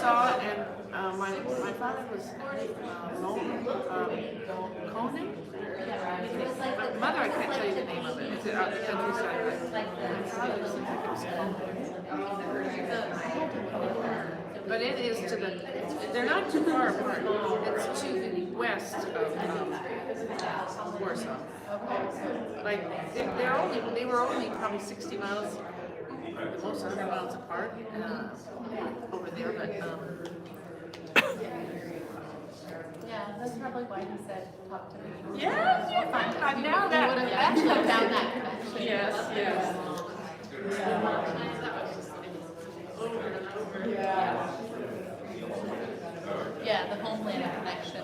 saw it, and my father was Conan. My mother, I can't tell you the name of it. It's out the countryside. But it is to the. They're not too far apart. It's to the west of Warsaw. Like they were only probably 60 miles, the most 100 miles apart over there. But yeah, that's probably why he said talk to me. yes, you find out now that would have actually found that connection. Yes. Yeah, the homeland connection.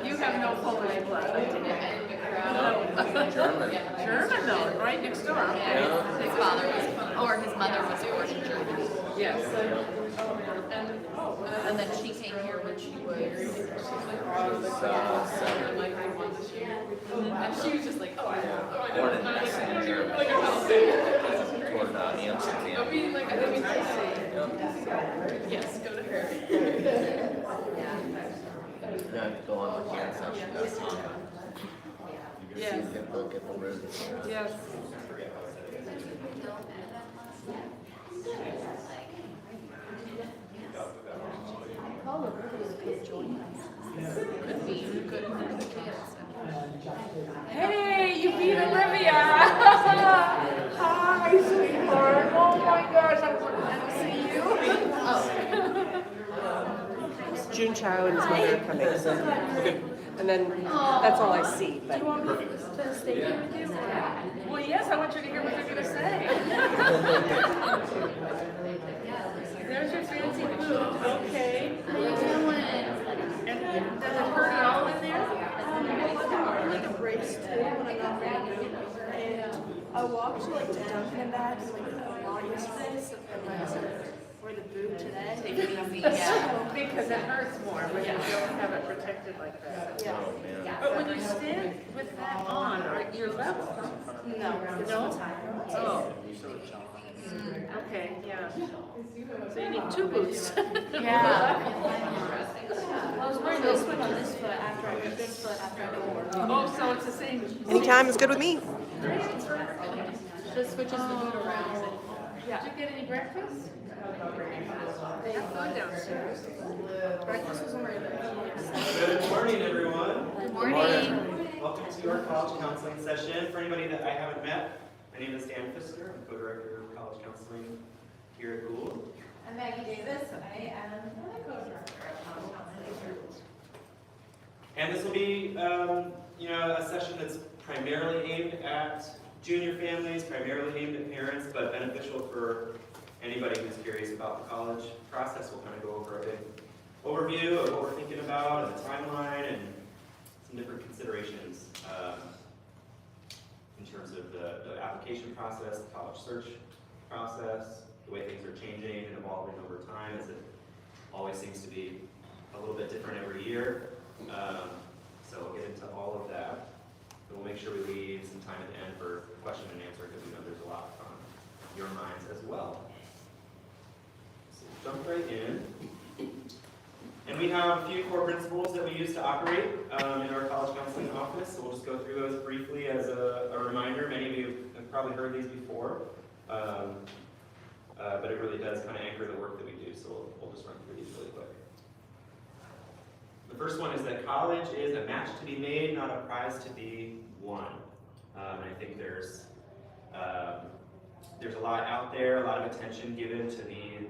You have no Polish blood. German though, right next door. Yeah, his father was, or his mother was born in Germany. Yes. And then she came here when she was and she was just like, Born in Germany. Born Amsterdam. yes, go to her. Now you go on with your session. Yes. You can look at the roots. Yes. Hey, you beat Olivia! Hi, sweetheart. Oh my gosh, I'm so glad to see you. June Chow and his mother are coming. So. And then that's all I see. But. Do you want me to stay here with you? Well, yes, I want you to hear what they're going to say. There's your fancy food. Okay. And does it hurt at all in there? Like a brace too when I got back. And I walked to like to Dunkin' and back and like a lot yesterday. So I wear the boot today. Take it easy, yeah. Because it hurts more when you don't have it protected like that. Yeah. But when you stand with that on, are you level? No. No? Oh. Okay, yeah. So you need two boots. Yeah. I was wearing this one on this foot after I got this foot after I got work. Oh, so it's the same. Anytime is good with me. Just switches the boot around. Did you get any breakfast? They have food downstairs. Breakfast was already Good morning, everyone. Good morning. Welcome to our college counseling session. For anybody that I haven't met, my name is Dan Pfistner. I'm co-director of college counseling here at Gould. I'm Maggie Davis. I am the co-director of college counseling here. And this will be, a session that's primarily aimed at junior families, primarily aimed at parents, but beneficial for anybody who's curious about the college process. We'll kind of go over a big overview of what we're thinking about and the timeline and some different considerations in terms of the application process, the college search process, the way things are changing and evolving over time, as it always seems to be a little bit different every year. So we'll get into all of that. But we'll make sure we leave some time at the end for question and answer, because we know there's a lot on your minds as well. So jump right in. And we have a few core principles that we use to operate in our college counseling office. So we'll just go through those briefly as a reminder. Many of you have probably heard these before, but it really does kind of anchor the work that we do. So we'll just run through these really quick. The first one is that college is a match to be made, not a prize to be won. And I think there's a lot out there, a lot of attention given to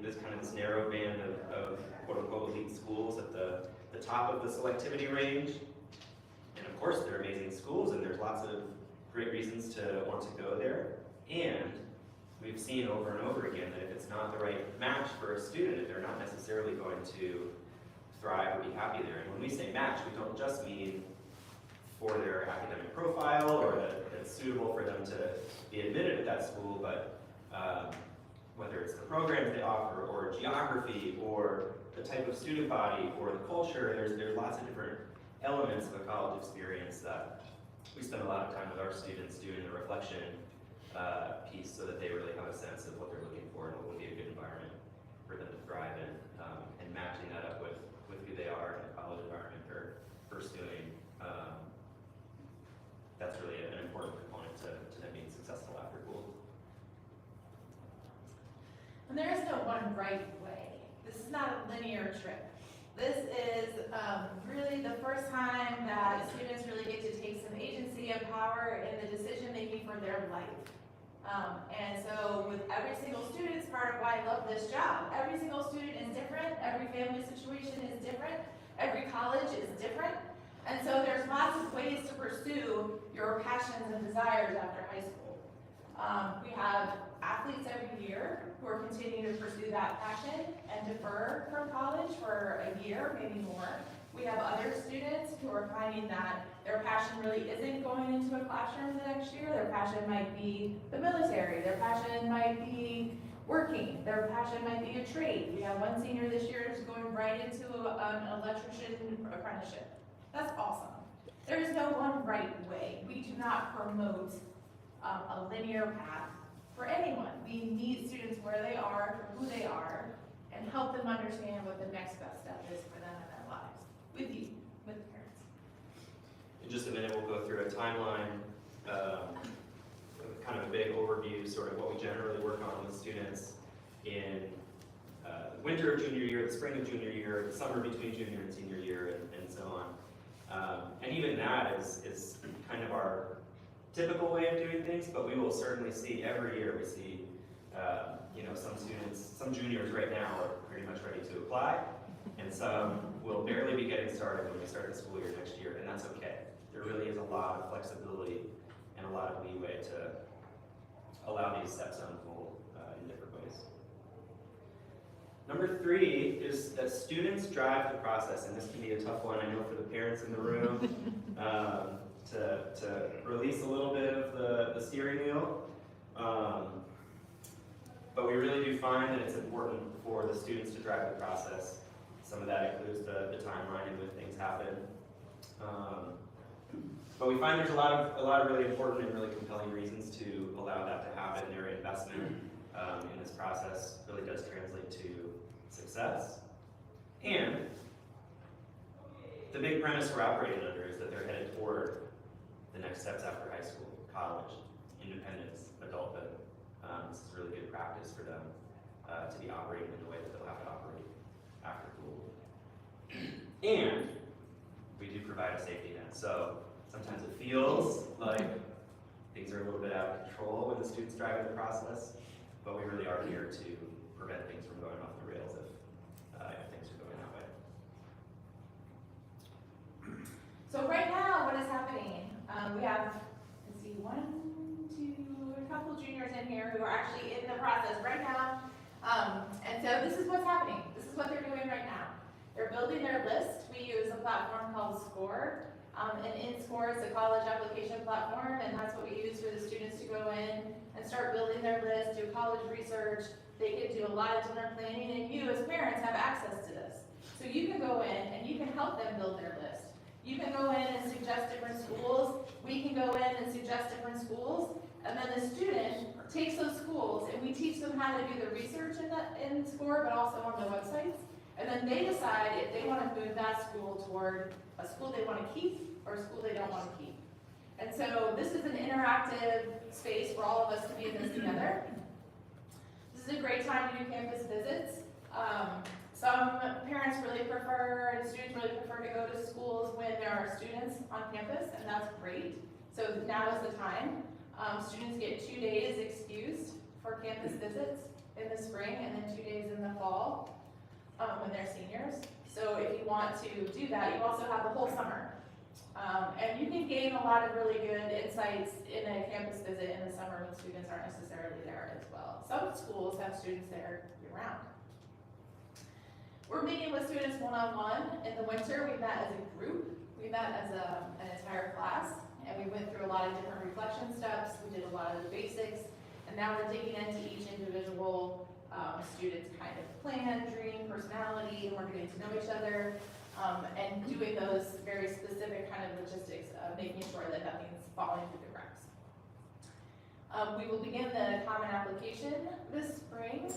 this narrow band of quote-unquote elite schools at the top of the selectivity range. And of course, they're amazing schools, and there's lots of great reasons to want to go there. And we've seen over and over again that if it's not the right match for a student, if they're not necessarily going to thrive or be happy there. And when we say match, we don't just mean for their academic profile or that it's suitable for them to be admitted at that school, but whether it's the programs they offer, or geography, or the type of student body, or the culture, there's lots of different elements of a college experience that we spend a lot of time with our students doing the reflection piece so that they really have a sense of what they're looking for and what would be a good environment for them to thrive in, and matching that up with who they are in a college environment they're pursuing. That's really an important component to them being successful after Gould. And there is no one right way. This is not a linear trip. This is really the first time that students really get to take some agency and power in the decision making for their life. And so with every single student, it's part of why I love this job. Every single student is different. Every family situation is different. Every college is different. And so there's lots of ways to pursue your passions and desires after high school. We have athletes every year who are continuing to pursue that passion and defer from college for a year, maybe more. We have other students who are finding that their passion really isn't going into a classroom the next year. Their passion might be the military. Their passion might be working. Their passion might be a trade. We have one senior this year who's going right into an electrician apprenticeship. That's awesome. There is no one right way. We do not promote a linear path for anyone. We meet students where they are, for who they are, and help them understand what the next best step is for them in their lives, with you, with the parents. In just a minute, we'll go through a timeline, kind of a big overview, sort of what we generally work on with students in the winter of junior year, the spring of junior year, the summer between junior and senior year, and so on. And even that is kind of our typical way of doing things, but we will certainly see every year, we see, some students, some juniors right now are pretty much ready to apply, and some will barely be getting started when we start the school year next year, and that's okay. There really is a lot of flexibility and a lot of leeway to allow these steps to unfold in different ways. Number 3 is that students drive the process, and this can be a tough one, I know, for the parents in the room, to release a little bit of the steering wheel. But we really do find that it's important for the students to drive the process. Some of that includes the timeline and when things happen. But we find there's a lot of really important and really compelling reasons to allow that to happen. Their investment in this process really does translate to success. And the big premise we're operating under is that they're headed toward the next steps after high school, college, independence, adulthood. This is really good practice for them to be operating in the way that they'll have to operate after school. And we do provide a safety net. So sometimes it feels like things are a little bit out of control when the students driving the process, but we really are here to prevent things from going off the rails if things are going that way. So right now, what is happening? We have, let's see, a couple juniors in here who are actually in the process right now. And so this is what's happening. This is what they're doing right now. They're building their list. We use a platform called SCORE. And in SCORE, it's a college application platform, and that's what we use for the students to go in and start building their list, do college research. They can do a lot of different planning, and you as parents have access to this. So you can go in and you can help them build their list. You can go in and suggest different schools. We can go in and suggest different schools. And then the student takes those schools, and we teach them how to do the research in SCORE, but also on the websites. And then they decide if they want to move that school toward a school they want to keep or a school they don't want to keep. And so this is an interactive space for all of us to be in this together. This is a great time to do campus visits. Some parents really prefer, and students really prefer to go to schools when there are students on campus, and that's great. So now is the time. Students get 2 days excused for campus visits in the spring and then 2 days in the fall when they're seniors. So if you want to do that, you also have the whole summer. And you can gain a lot of really good insights in a campus visit in the summer when students aren't necessarily there as well. Some schools have students there year-round. We're meeting with students one-on-one. In the winter, we met as a group. We met as an entire class, and we went through a lot of different reflection steps. We did a lot of the basics, and now we're digging into each individual student's kind of plan, dream, personality, and we're getting to know each other, and doing those very specific kind of logistics of making sure that nothing's falling through the cracks. We will begin the common application this spring.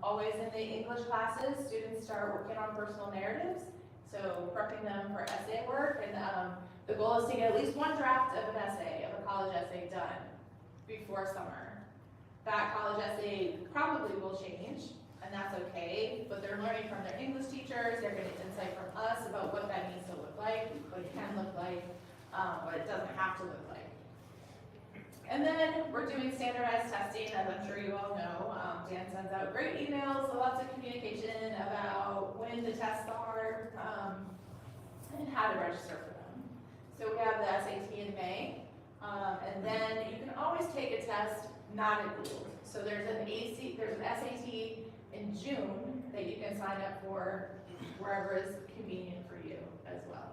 Always in the English classes, students start working on personal narratives, so prepping them for essay work, and the goal is to get at least one draft of an essay, of a college essay done before summer. That college essay probably will change, and that's okay, but they're learning from their English teachers, they're getting insight from us about what that needs to look like, what it can look like, what it doesn't have to look like. And then we're doing standardized testing, as I'm sure you all know. Dan sends out great emails, lots of communication about when the tests are, and how to register for them. So we have the SAT in May, and then you can always take a test not at Gould. So there's an SAT in June that you can sign up for wherever is convenient for you as well.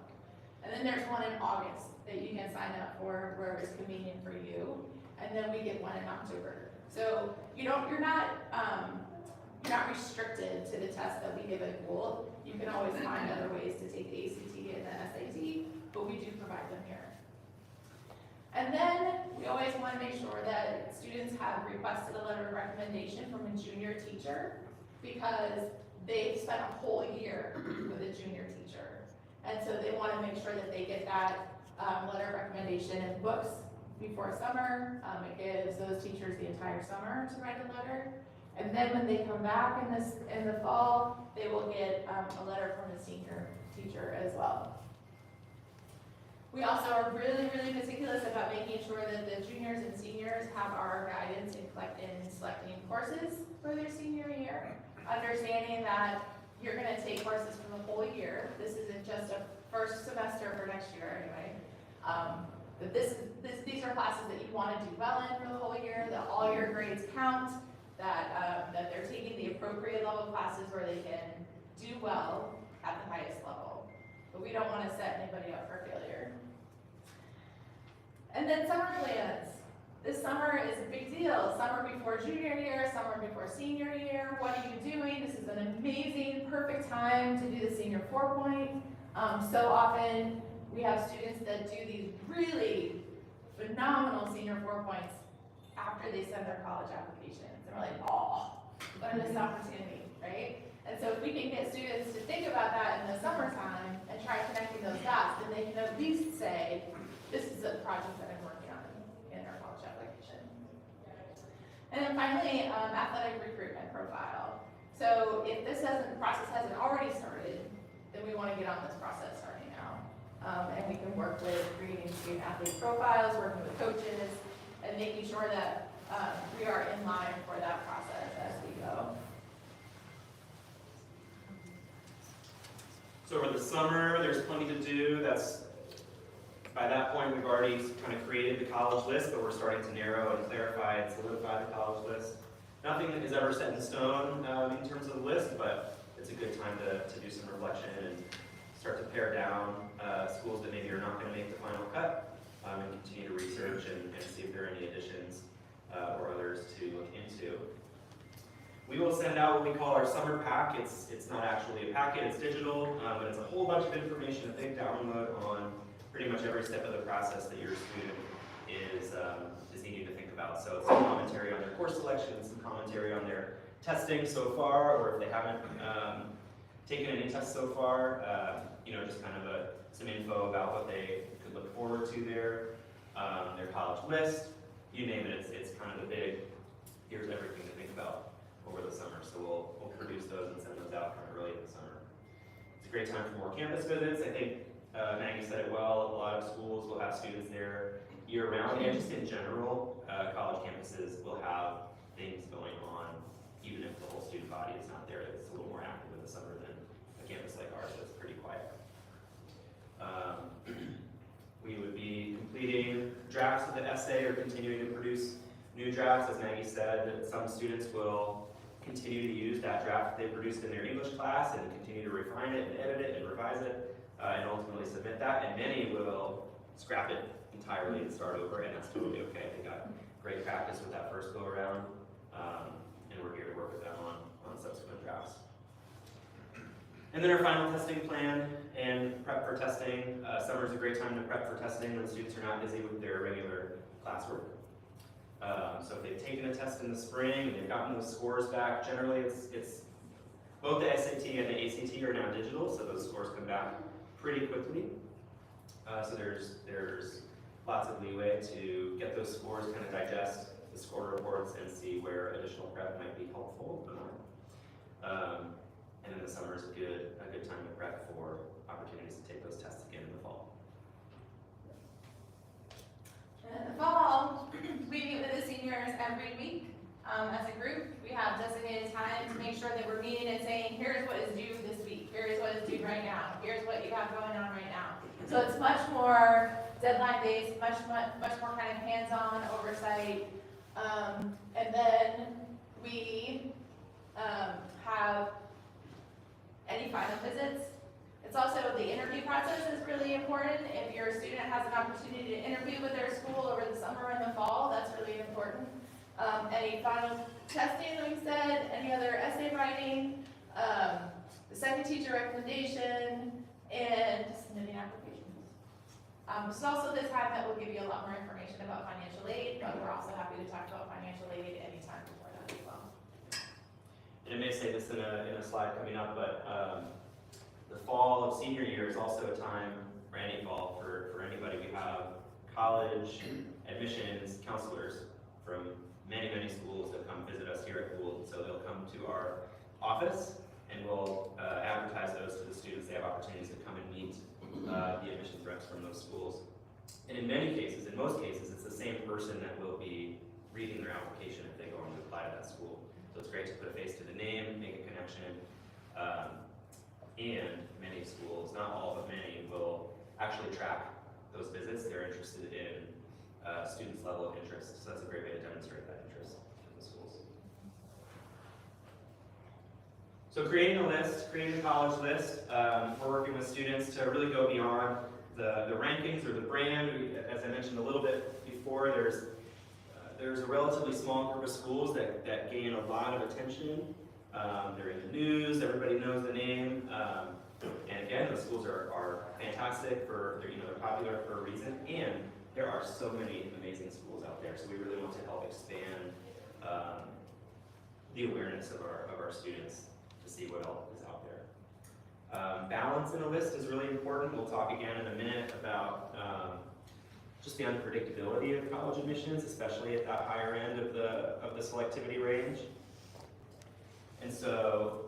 And then there's one in August that you can sign up for wherever is convenient for you. And then we get one in October. So you're not restricted to the test that we give at Gould. You can always find other ways to take the ACT and the SAT, but we do provide them here. And then we always want to make sure that students have requested a letter of recommendation from a junior teacher, because they've spent a whole year with a junior teacher. And so they want to make sure that they get that letter of recommendation in books before summer. It gives those teachers the entire summer to write a letter. And then when they come back in the fall, they will get a letter from a senior teacher as well. We also are really, really meticulous about making sure that the juniors and seniors have our guidance in selecting courses for their senior year, understanding that you're going to take courses for the whole year. This isn't just a first semester for next year anyway. But these are classes that you want to do well in for the whole year, that all your grades count, that they're taking the appropriate level classes where they can do well at the highest level. But we don't want to set anybody up for failure. And then summer plans. This summer is a big deal. Summer before junior year, summer before senior year. What are you doing? This is an amazing, perfect time to do the senior 4-point. So often we have students that do these really phenomenal senior 4 points after they send their college applications. And we're like, oh, what a missed opportunity, right? And so if we can get students to think about that in the summertime and try connecting those dots, then they can at least say, this is a project that I'm working on in our college application. And then finally, athletic recruitment profile. So if this process hasn't already started, then we want to get on this process starting now. And we can work with creating student athlete profiles, working with coaches, and making sure that we are in line for that process as we go. So over the summer, there's plenty to do. By that point, we've already kind of created the college list, but we're starting to narrow and clarify and solidify the college list. Nothing is ever set in stone in terms of the list, but it's a good time to do some reflection and start to pare down schools that maybe are not going to make the final cut, and continue to research and see if there are any additions or others to look into. We will send out what we call our summer pack. It's not actually a packet, it's digital, but it's a whole bunch of information, a big download on pretty much every step of the process that your student is needing to think about. So it's some commentary on their course selection, some commentary on their testing so far, or if they haven't taken any tests so far, just kind of some info about what they could look forward to their college list. You name it, it's kind of a big, here's everything to think about over the summer. So we'll produce those and send those out kind of early in the summer. It's a great time for more campus visits. I think Maggie said it well, a lot of schools will have students there year-round, and just in general, college campuses will have things going on, even if the whole student body is not there. It's a little more active in the summer than a campus like ours that's pretty quiet. We would be completing drafts of the essay or continuing to produce new drafts. As Maggie said, some students will continue to use that draft they produced in their English class and continue to refine it and edit it and revise it and ultimately submit that. And many will scrap it entirely and start over, and that's totally okay. They got great practice with that first go around, and we're here to work with them on subsequent drafts. And then our final testing plan and prep for testing. Summer is a great time to prep for testing when students are not busy with their regular classwork. So if they've taken a test in the spring and they've gotten those scores back, generally it's both the SAT and the ACT are now digital, so those scores come back pretty quickly. So there's lots of leeway to get those scores, kind of digest the score reports and see where additional prep might be helpful. And then the summer is a good time to prep for opportunities to take those tests again in the fall. In the fall, we meet with the seniors every week as a group. We have designated time to make sure that we're meeting and saying, here's what is due this week, here's what is due right now, here's what you have going on right now. So it's much more deadline-based, much more kind of hands-on oversight. And then we have any final visits. It's also the interview process is really important. If your student has an opportunity to interview with their school over the summer and the fall, that's really important. Any final testing, like we said, any other essay writing, the second teacher recommendation, and submitting applications. It's also the time that will give you a lot more information about financial aid, but we're also happy to talk about financial aid anytime before that as well. And I may say this in a slide coming up, but the fall of senior year is also a time, or any fall, for anybody. We have college admissions counselors from many schools that come visit us here at Gould. So they'll come to our office and we'll advertise those to the students. They have opportunities to come and meet the admissions reps from those schools. And in many cases, in most cases, it's the same person that will be reading their application if they go on to apply to that school. So it's great to put a face to the name, make a connection. And many schools, not all, but many, will actually track those visits. They're interested in students' level of interest. So that's a great way to demonstrate that interest in the schools. So creating a list, creating a college list, we're working with students to really go beyond the rankings or the brand. As I mentioned a little bit before, there's a relatively small group of schools that gain a lot of attention. They're in the news, everybody knows the name. And again, the schools are fantastic they're popular for a reason. And there are so many amazing schools out there. So we really want to help expand the awareness of our students to see what else is out there. Balance in a list is really important. We'll talk again in a minute about just the unpredictability of college admissions, especially at that higher end of the selectivity range. And so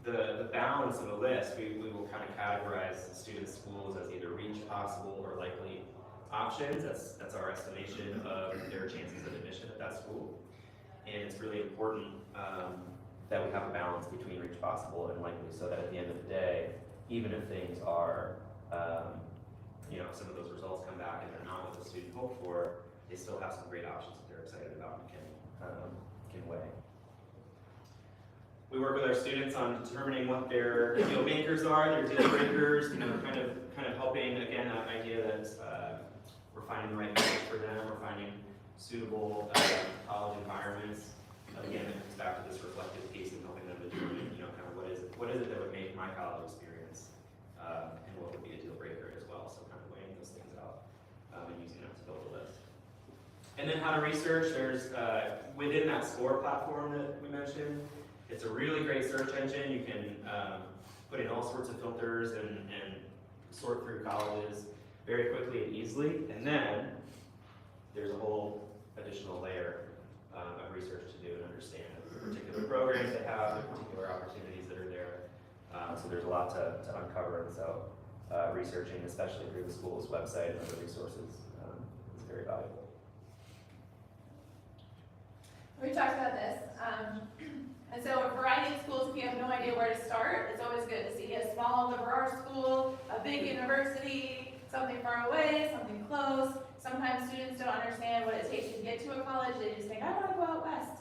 the balance of a list, we will kind of categorize student schools as either reach, possible, or likely options. That's our estimation of their chances of admission at that school. And it's really important that we have a balance between reach, possible, and likely, so that at the end of the day, even if things are, some of those results come back and they're not what the student hoped for, they still have some great options that they're excited about and can weigh. We work with our students on determining what their deal makers are, their deal breakers, kind of helping, again, that idea that we're finding the right match for them, we're finding suitable college environments. Again, it comes back to this reflective piece and helping them determine, kind of what is it that would make my college experience, and what would be a deal breaker as well. So kind of weighing those things out and using that to build a list. And then how to research. There's within that score platform that we mentioned, it's a really great search engine. You can put in all sorts of filters and sort through colleges very quickly and easily. And then there's a whole additional layer of research to do and understand the particular programs they have, the particular opportunities that are there. So there's a lot to uncover. And so researching, especially through the school's website and other resources, is very valuable. We talked about this. And so a variety of schools, if you have no idea where to start, it's always good to see a small liberal arts school, a big university, something far away, something close. Sometimes students don't understand what it takes to get to a college. They just think, I want to go out west.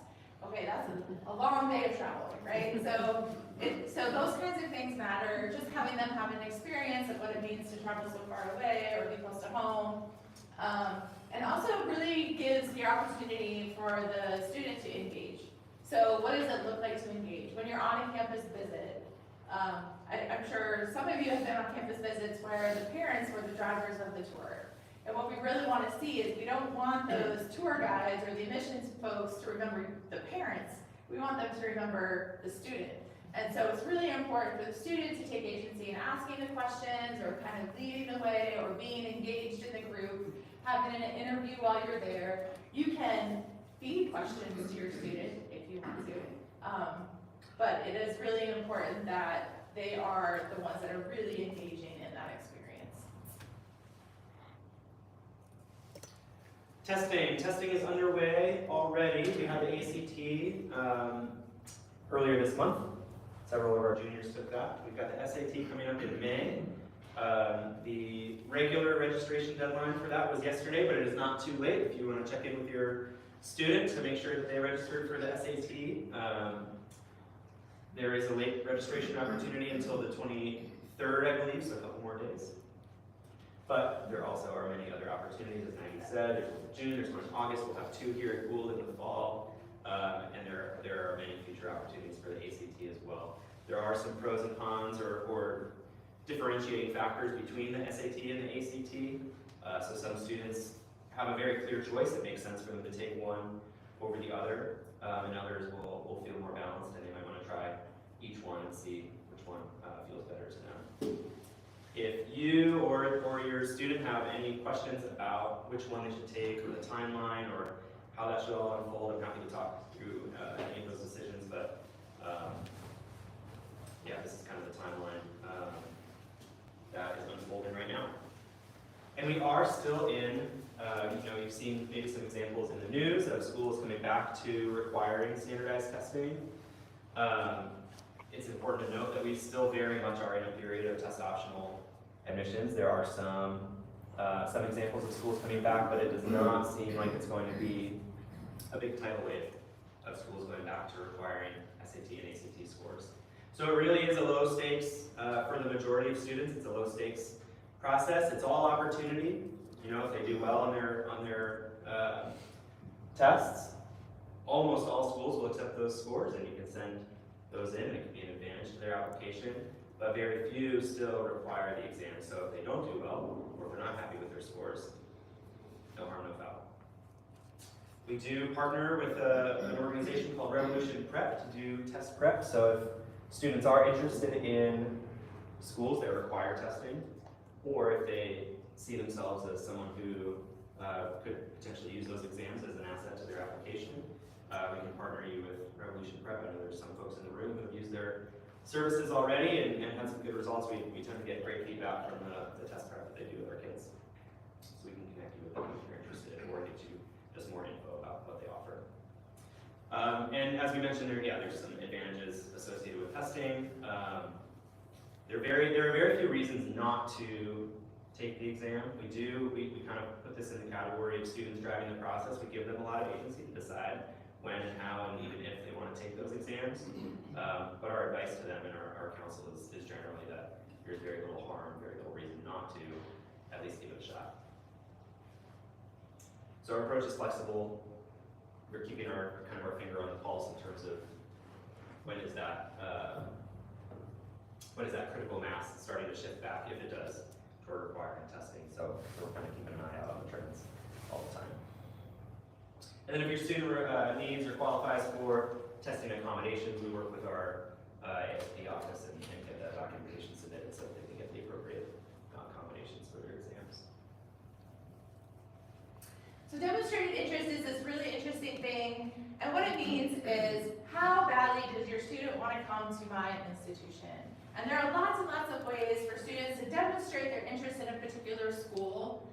Okay, that's a long day of travel, right? So those kinds of things matter. Just having them have an experience of what it means to travel so far away or be close to home. And also really gives the opportunity for the student to engage. So what does it look like to engage? When you're on a campus visit, I'm sure some of you have been on campus visits where the parents were the drivers of the tour. And what we really want to see is we don't want those tour guides or the admissions folks to remember the parents. We want them to remember the student. And so it's really important for the student to take agency in asking the questions or kind of leading the way or being engaged in the group, having an interview while you're there. You can feed questions to your student if you want to. But it is really important that they are the ones that are really engaging in that experience. Testing is underway already. We had the ACT earlier this month. Several of our juniors took that. We've got the SAT coming up in May. The regular registration deadline for that was yesterday, but it is not too late if you want to check in with your student to make sure that they registered for the SAT. There is a late registration opportunity until the 23rd, I believe, so a couple more days. But there also are many other opportunities, as Maggie said. There's one in June, there's one in August. We'll have 2 here at Gould in the fall. And there are many future opportunities for the ACT as well. There are some pros and cons or differentiating factors between the SAT and the ACT. So some students have a very clear choice. It makes sense for them to take one over the other. And others will feel more balanced and they might want to try each one and see which one feels better to them. If you or your student have any questions about which one they should take or the timeline or how that should all unfold, I'm happy to talk through any of those decisions, but yeah, this is kind of the timeline that is unfolding right now. And we are still in, you've seen maybe some examples in the news of schools coming back to requiring standardized testing. It's important to note that we still very much are in a period of test optional admissions. There are some examples of schools coming back, but it does not seem like it's going to be a big tidal wave of schools going back to requiring SAT and ACT scores. So it really is a low stakes, for the majority of students, it's a low stakes process. It's all opportunity. You know, if they do well on their tests, almost all schools will accept those scores and you can send those in. It can be an advantage to their application, but very few still require the exam. So if they don't do well, or if they're not happy with their scores, no harm, no foul. We do partner with an organization called Revolution Prep to do test prep. So if students are interested in schools that require testing, or if they see themselves as someone who could potentially use those exams as an asset to their application, we can partner you with Revolution Prep. I know there's some folks in the room who have used their services already and had some good results. We tend to get great feedback from the test prep that they do with our kids. So we can connect you with them if you're interested or get you just more info about what they offer. And as we mentioned, there's some advantages associated with testing. There are very few reasons not to take the exam. We kind of put this in the category of students driving the process. We give them a lot of agency to decide when and how and even if they want to take those exams. But our advice to them and our counsel is generally that there's very little harm, very little reason not to at least give it a shot. So our approach is flexible. We're keeping our finger on the pulse in terms of when is that critical mass starting to shift back, if it does, toward requiring testing. So we're kind of keeping an eye out on the trends all the time. And then if your student needs or qualifies for testing accommodations, we work with our ASP office and get that documentation submitted so that they can get the appropriate accommodations for their exams. So demonstrated interest is this really interesting thing, and what it means is how badly does your student want to come to my institution? And there are lots and lots of ways for students to demonstrate their interest in a particular school.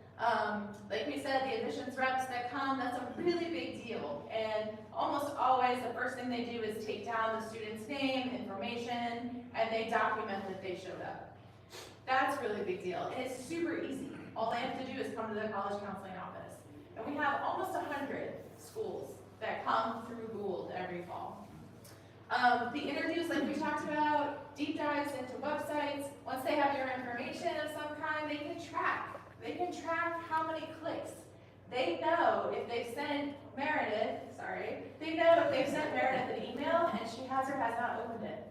Like we said, the admissions reps that come, that's a really big deal. And almost always the first thing they do is take down the student's name, information, and they document that they showed up. That's a really big deal. And it's super easy. All they have to do is come to the college counseling office. And we have almost 100 schools that come through Gould every fall. The interviews, like we talked about, deep dives into websites. Once they have your information of some kind, they can track. They can track how many clicks. They know if they've sent Meredith an email and she has or has not opened it.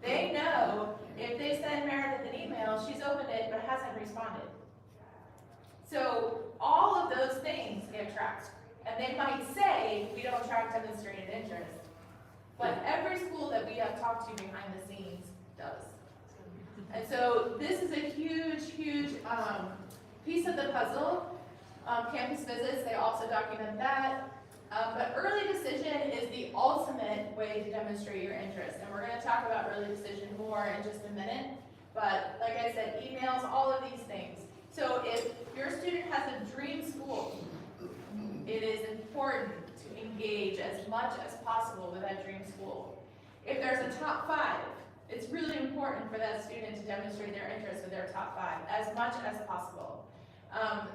They know if they send Meredith an email, she's opened it but hasn't responded. So all of those things get tracked. And they might say, we don't track demonstrated interest. But every school that we have talked to behind the scenes does. And so this is a huge, huge piece of the puzzle. Campus visits, they also document that. But early decision is the ultimate way to demonstrate your interest. And we're going to talk about early decision more in just a minute. But like I said, emails, all of these things. So if your student has a dream school, it is important to engage as much as possible with that dream school. If there's a top 5, it's really important for that student to demonstrate their interest with their top 5 as much as possible.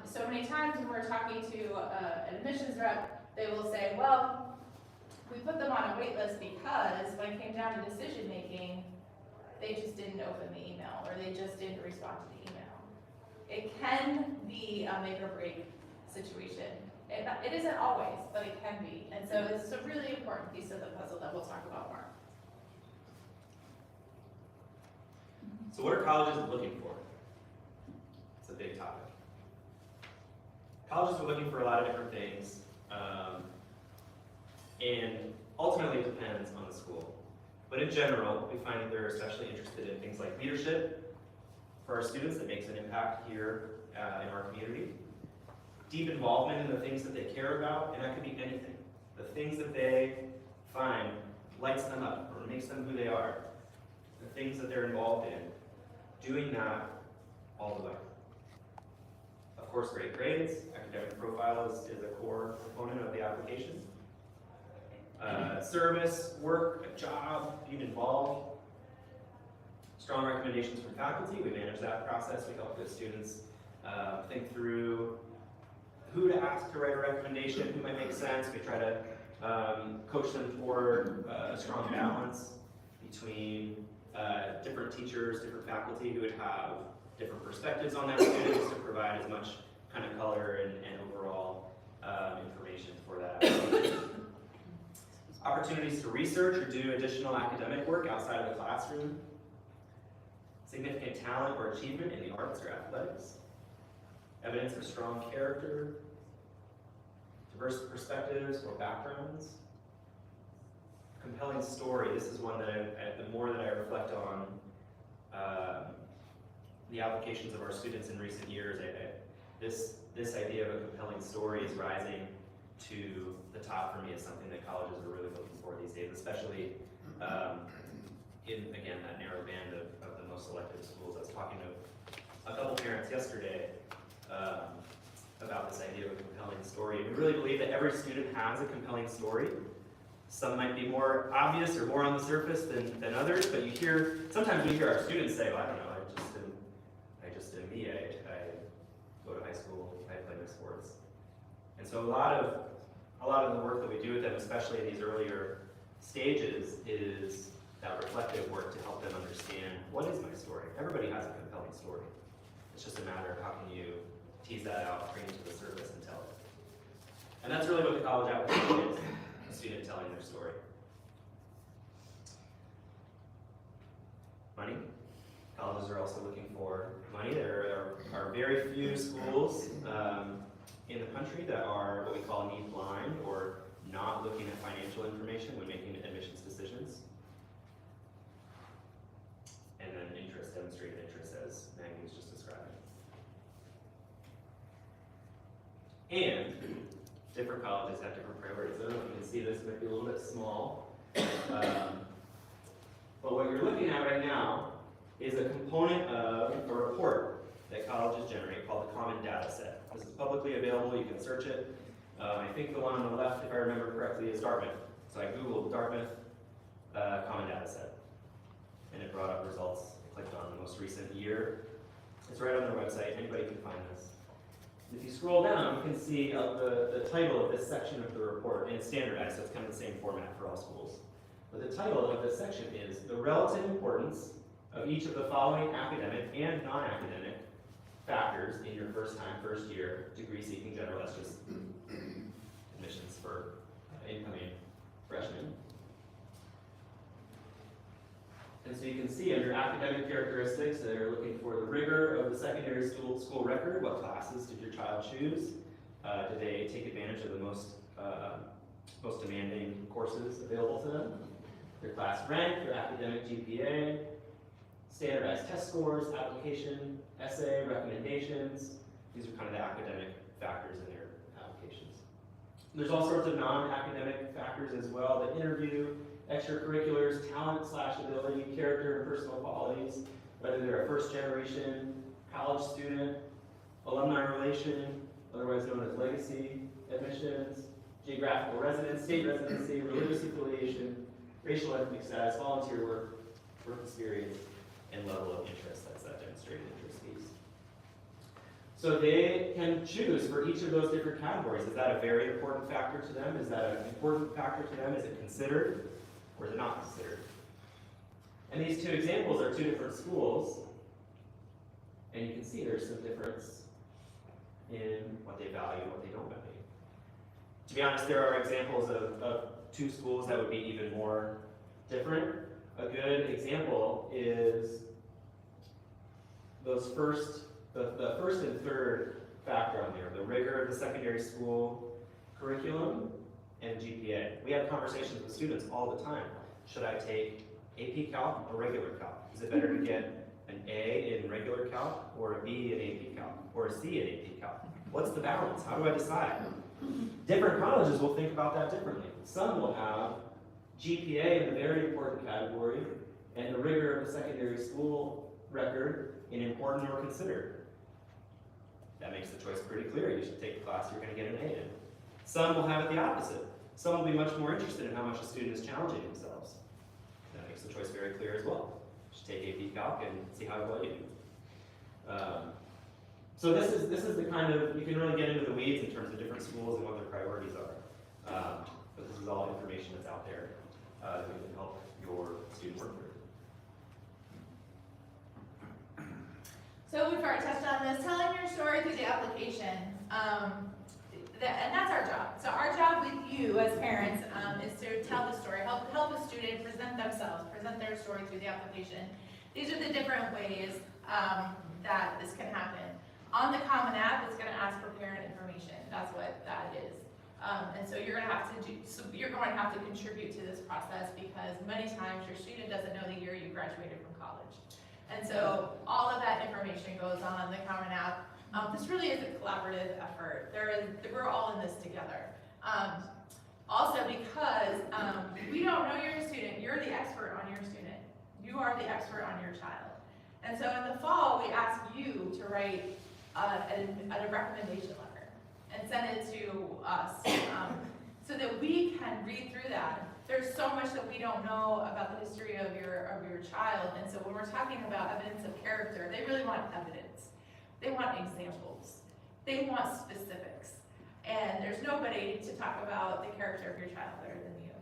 So many times when we're talking to an admissions rep, they will say, well, we put them on a wait list because when it came down to decision making, they just didn't open the email or they just didn't respond to the email. It can be a make or break situation. It isn't always, but it can be. And so it's a really important piece of the puzzle that we'll talk about more. So what are colleges looking for? It's a big topic. Colleges are looking for a lot of different things, and ultimately it depends on the school. But in general, we find that they're especially interested in things like leadership for our students that makes an impact here in our community. Deep involvement in the things that they care about, and that could be anything. The things that they find lights them up or makes them who they are. The things that they're involved in. Doing that all the way. Of course, great grades, academic profile is a core component of the application. Service, work, a job, being involved. Strong recommendations from faculty, we manage that process. We help good students think through who to ask to write a recommendation, who might make sense. We try to coach them toward a strong balance between different teachers, different faculty who would have different perspectives on that students to provide as much kind of color and overall information for that. Opportunities to research or do additional academic work outside of the classroom. Significant talent or achievement in the arts or athletics. Evidence of strong character. Diverse perspectives or backgrounds. Compelling story. This is one that the more that I reflect on the applications of our students in recent years, this idea of a compelling story is rising to the top for me as something that colleges are really looking for these days, especially in, again, that narrow band of the most selective schools. I was talking to a couple parents yesterday about this idea of a compelling story. And we really believe that every student has a compelling story. Some might be more obvious or more on the surface than others, but sometimes we hear our students say, well, I don't know, I just am me. I go to high school, I play my sports. And so a lot of the work that we do with them, especially in these earlier stages, is that reflective work to help them understand, what is my story? Everybody has a compelling story. It's just a matter of how can you tease that out, bring it to the surface, and tell it. And that's really what the college application is, a student telling their story. Money. Colleges are also looking for money. There are very few schools in the country that are what we call need blind, or not looking at financial information when making admissions decisions. And then demonstrated interest, as Maggie was just describing. And different colleges have different priorities. I don't know if you can see this, it might be a little bit small. But what you're looking at right now is a component of a report that colleges generate called the Common Data Set. This is publicly available, you can search it. I think the one on the left, if I remember correctly, is Dartmouth. So I Googled Dartmouth Common Data Set, and it brought up results. I clicked on the most recent year. It's right on their website, anybody can find this. If you scroll down, you can see the title of this section of the report, and it's standardized, so it's kind of the same format for all schools. But the title of this section is The Relative Importance of Each of the Following Academic and Non-Academic Factors in Your First Year Degree-Seeking General. That's just admissions for incoming freshmen. And so you can see under academic characteristics, they're looking for the rigor of the secondary school record. What classes did your child choose? Did they take advantage of the most demanding courses available to them? Their class rank, their academic GPA, standardized test scores, application, essay, recommendations. These are kind of the academic factors in their applications. There's all sorts of non-academic factors as well: the interview, extracurriculars, talent/ability, character and personal qualities, whether they're a first-generation college student, alumni relation, otherwise known as legacy admissions, geographical residence, state residency, religious affiliation, racial ethnic status, volunteer work experience, and level of interest. That's that demonstrated interest piece. So they can choose for each of those different categories. Is that a very important factor to them? Is that an important factor to them? Is it considered, or is it not considered? And these two examples are two different schools, and you can see there's some difference in what they value and what they don't value. To be honest, there are examples of two schools that would be even more different. A good example is those the first and third factor on there, the rigor of the secondary school curriculum and GPA. We have conversations with students all the time. Should I take AP Calc or regular Calc? Is it better to get an A in regular Calc or a B in AP Calc or a C in AP Calc? What's the balance? How do I decide? Different colleges will think about that differently. Some will have GPA in the very important category and the rigor of the secondary school record in important or considered. That makes the choice pretty clear. You should take the class you're going to get an A in. Some will have it the opposite. Some will be much more interested in how much a student is challenging themselves. That makes the choice very clear as well. You should take AP Calc and see how well you do. So this is the kind of, you can really get into the weeds in terms of different schools and what their priorities are. But this is all information that's out there that we can help your student work through. So we've already touched on this, telling your story through the application. And that's our job. So our job with you as parents is to tell the story, help a student present themselves, present their story through the application. These are the different ways that this can happen. On the Common App, it's going to ask for parent information. That's what that is. And so you're going to have to contribute to this process because many times your student doesn't know the year you graduated from college. And so all of that information goes on the Common App. This really is a collaborative effort. We're all in this together. Also because we don't know your student, you're the expert on your student. You are the expert on your child. And so in the fall, we ask you to write a recommendation letter and send it to us so that we can read through that. There's so much that we don't know about the history of your child, and so when we're talking about evidence of character, they really want evidence. They want examples. They want specifics. And there's nobody to talk about the character of your child better than you.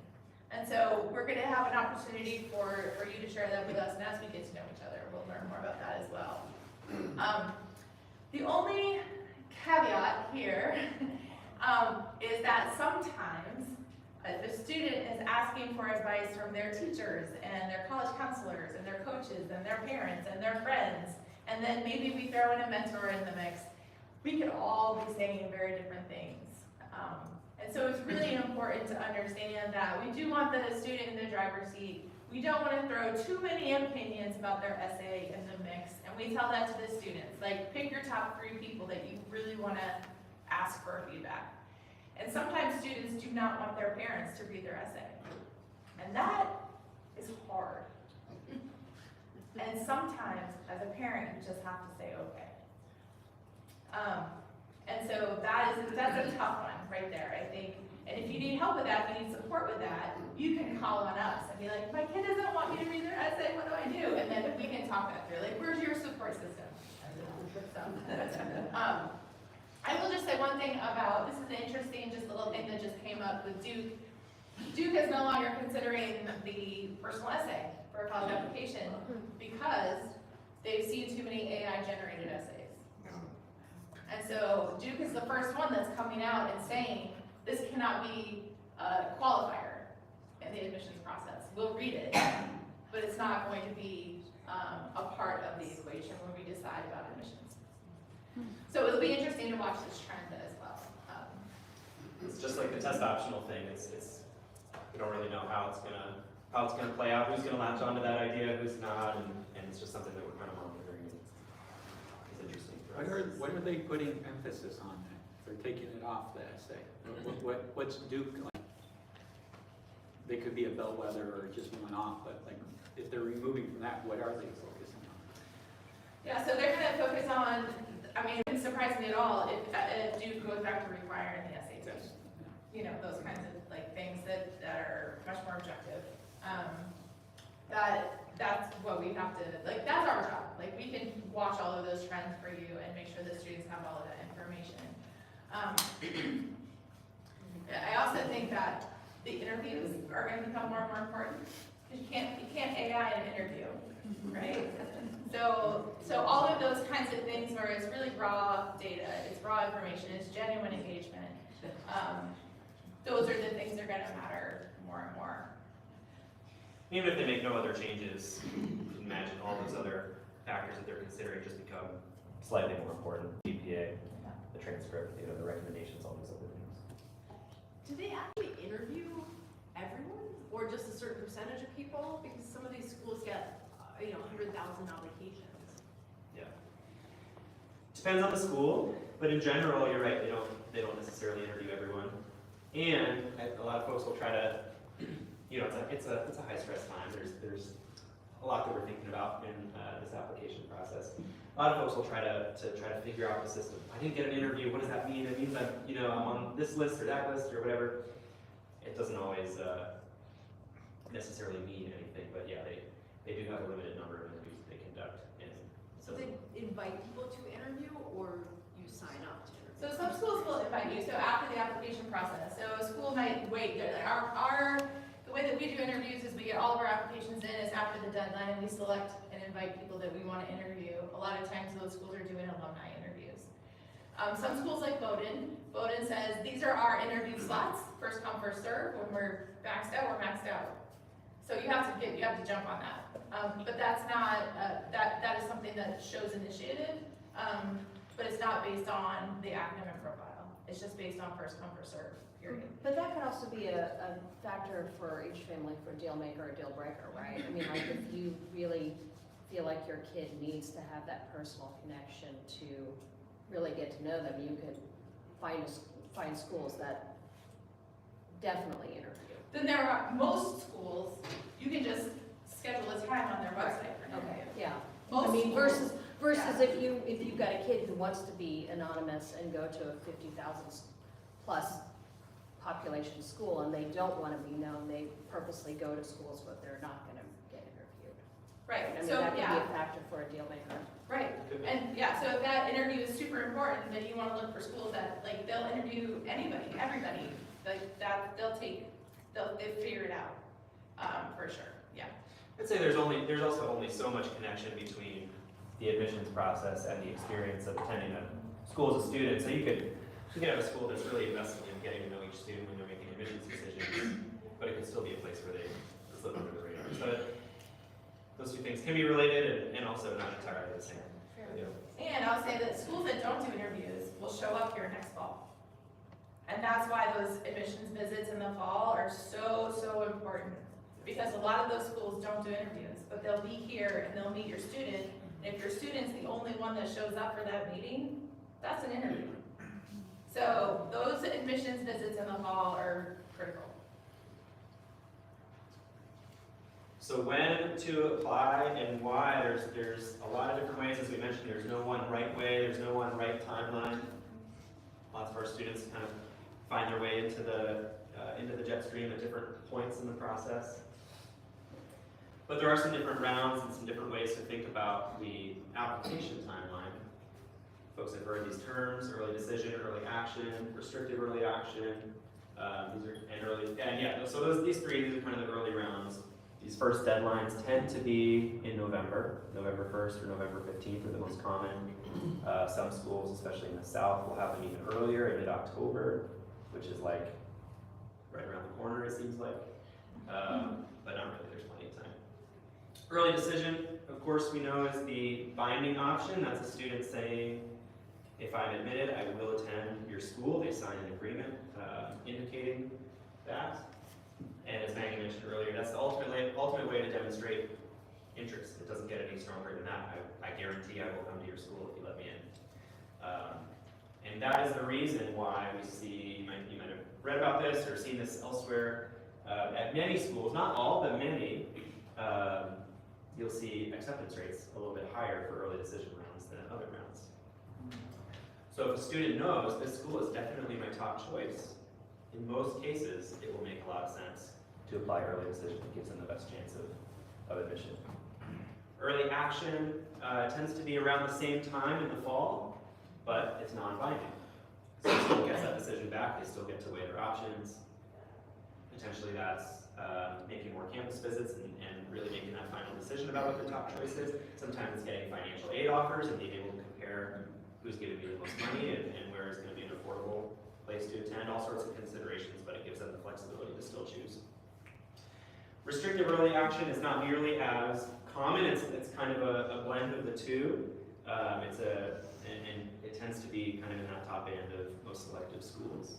And so we're going to have an opportunity for you to share that with us, and as we get to know each other, we'll learn more about that as well. The only caveat here is that sometimes the student is asking for advice from their teachers and their college counselors and their coaches and their parents and their friends, and then maybe we throw in a mentor in the mix. We could all be saying very different things. And so it's really important to understand that we do want the student in the driver's seat. We don't want to throw too many opinions about their essay in the mix, and we tell that to the students. Like, pick your top 3 people that you really want to ask for feedback. And sometimes students do not want their parents to read their essay. And that is hard. And sometimes, as a parent, you just have to say, okay. And so that's a tough one right there, I think. And if you need help with that, if you need support with that, you can call on us and be like, my kid doesn't want me to read their essay, what do I do? And then we can talk that through. Like, where's your support system? I will just say one thing about, this is an interesting just little thing that just came up with Duke. Duke is no longer considering the personal essay for a college application because they've seen too many AI-generated essays. And so Duke is the first one that's coming out and saying, this cannot be a qualifier in the admissions process. We'll read it, but it's not going to be a part of the equation when we decide about admissions. So it'll be interesting to watch this trend as well. It's just like the test optional thing. It's we don't really know how it's gonna play out. Who's gonna latch onto that idea? Who's not? And it's just something that we're kind of monitoring. It's interesting for us. What are they putting emphasis on then? They're taking it off the essay. What's Duke like? They could be a bellwether or just one off, but like if they're removing from that, what are they focusing on? Yeah, so they're gonna focus on, I mean, it wouldn't surprise me at all if Duke goes back to requiring the SAT. You know, those kinds of like things that are much more objective. That's what we have to, like, that's our job. Like, we can watch all of those trends for you and make sure the students have all of that information. I also think that the interviews are going to become more and more important because you can't AI an interview, right? So all of those kinds of things where it's really raw data, it's raw information, it's genuine engagement. Those are the things that are going to matter more and more. Even if they make no other changes, you can imagine all those other factors that they're considering just become slightly more important. GPA, the transcript, the recommendations, all those other things. Do they actually interview everyone, or just a certain percentage of people? Because some of these schools get, 100,000 applications. Yeah. Depends on the school, but in general, you're right. They don't necessarily interview everyone, and a lot of folks will try to. It's a high stress time. There's a lot that we're thinking about in this application process. A lot of folks will try to figure out the system. I didn't get an interview. What does that mean? It means I'm on this list or that list or whatever. It doesn't always necessarily mean anything, but yeah, they do have a limited number of interviews that they conduct. And So they invite people to interview, or you sign up to interview? So some schools will invite you, so after the application process. So a school might wait, the way that we do interviews is we get all of our applications in, it's after the deadline, and we select and invite people that we want to interview. A lot of times those schools are doing alumni interviews. Some schools like Bowdoin says, these are our interview slots, first come, first serve. When we're maxed out, we're maxed out. So you have to jump on that. But that's not, that is something that shows initiative, but it's not based on the academic profile. It's just based on first come, first serve, period. But that could also be a factor for each family for a deal maker or deal breaker, right? I mean, like if you really feel like your kid needs to have that personal connection to really get to know them, you could find schools that definitely interview. Then there are most schools, you can just schedule a time on their website for an interview. Yeah. Most I mean, schools- versus if you've got a kid who wants to be anonymous and go to a 50,000 plus population school and they don't want to be known, they purposely go to schools where they're not going to get interviewed. Right, I mean, so that could be yeah, a factor for a deal maker. right. And yeah, so if that interview is super important, then you want to look for schools that, like, they'll interview anybody, everybody, like that, they'll figure it out, for sure, yeah. I'd say there's also only so much connection between the admissions process and the experience of attending a school as a student. So you could have a school that's really invested in getting to know each student when they're making admissions decisions, but it could still be a place where they slip under the radar. So those two things can be related and also not entirely the same. Yeah. And I'll say that schools that don't do interviews will show up here next fall. And that's why those admissions visits in the fall are so important. Because a lot of those schools don't do interviews, but they'll be here and they'll meet your student. And if your student's the only one that shows up for that meeting, that's an interview. So those admissions visits in the fall are critical. So when to apply and why, there's a lot of different ways. As we mentioned, there's no one right way, there's no one right timeline. Lots of our students kind of find their way into the jet stream at different points in the process. But there are some different rounds and some different ways to think about the application timeline. Folks have heard these terms: early decision, early action, restrictive early action. So these are kind of the early rounds. These first deadlines tend to be in November 1st or November 15th are the most common. Some schools, especially in the South, will have them even earlier in mid-October, which is like right around the corner, it seems like. But not really, there's plenty of time. Early decision, of course, we know is the binding option. That's a student saying, if I'm admitted, I will attend your school. They sign an agreement indicating that. And as Maggie mentioned earlier, that's the ultimate way to demonstrate interest. It doesn't get any stronger than that. I guarantee I will come to your school if you let me in. And that is the reason why we see, you might have read about this or seen this elsewhere, at many schools, not all, but many, you'll see acceptance rates a little bit higher for early decision rounds than other rounds. So if a student knows this school is definitely my top choice, in most cases, it will make a lot of sense to apply early decision. It gives them the best chance of admission. Early action tends to be around the same time in the fall, but it's non-binding. So the school gets that decision back, they still get to weigh their options. Potentially that's making more campus visits and really making that final decision about what their top choice is. Sometimes it's getting financial aid offers and being able to compare who's giving me the most money and where is going to be an affordable place to attend, all sorts of considerations, but it gives them the flexibility to still choose. Restrictive early action is not nearly as common. It's kind of a blend of the two. And it tends to be kind of in that top end of most selective schools.